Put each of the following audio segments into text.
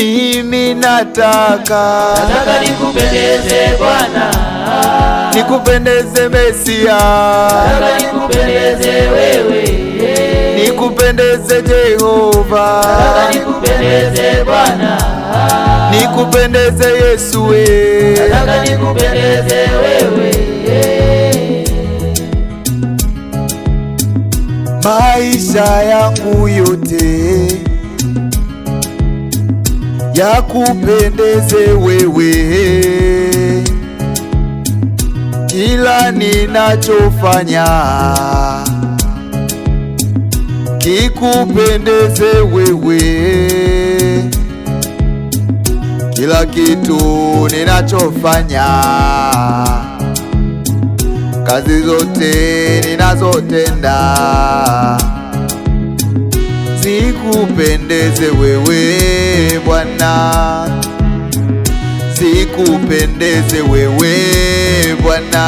Mimi nataka nikupendeze Bwana, nikupendeze Mesia, nataka nikupendeze wewe, nikupendeze Jehova, nataka nikupendeze Bwana, nikupendeze Yesu, nataka nikupendeze wewe. Maisha yangu yote yakupendeze wewe, kila ninachofanya kikupendeze wewe, kila kitu ninachofanya, kazi zote ninazotenda zikupendeze wewe Bwana, zikupendeze wewe Bwana.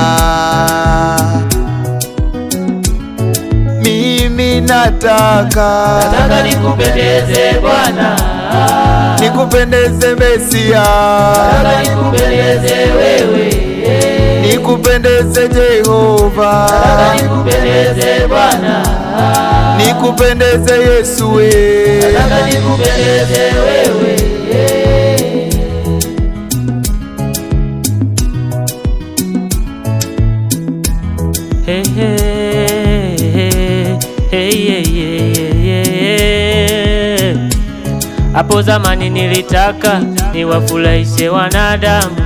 Mimi nataka nikupendeze Bwana, nikupendeze Mesia, nataka nikupendeze wewe, nikupendeze Jehova, nataka nikupendeze Bwana, nikupendeze Yesu, nataka nikupendeze wewe. Hey, hey, hey, hey, hey, hey. Hapo zamani nilitaka niwafurahishe wanadamu,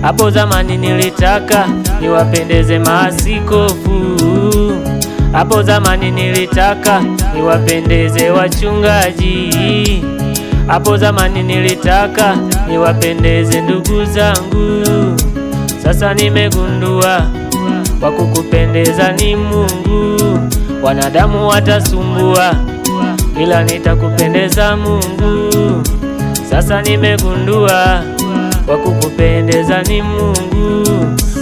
hapo zamani nilitaka niwapendeze maaskofu, hapo zamani nilitaka niwapendeze wachungaji, hapo zamani nilitaka niwapendeze ndugu zangu. Sasa nimegundua kwa kukupendeza ni Mungu, wanadamu watasumbua ila nitakupendeza Mungu. Sasa nimegundua kwa kukupendeza ni Mungu,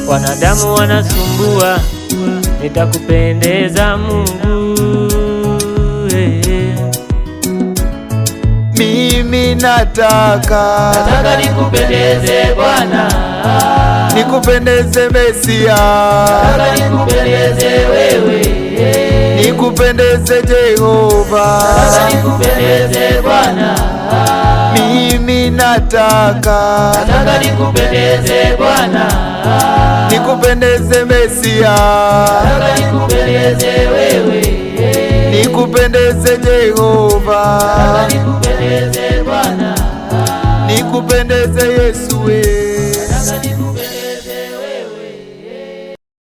wanadamu wanasumbua, nitakupendeza Mungu. Mimi nataka nikupendeze Bwana, nikupendeze Mesia, nataka nikupendeze wewe, nikupendeze Jehova, nataka nikupendeze Bwana. Mimi nataka nikupendeze Bwana, nikupendeze Mesia, nataka nikupendeze wewe, nikupendeze Jehova, nataka nikupendeze Bwana, nikupendeze Yesu.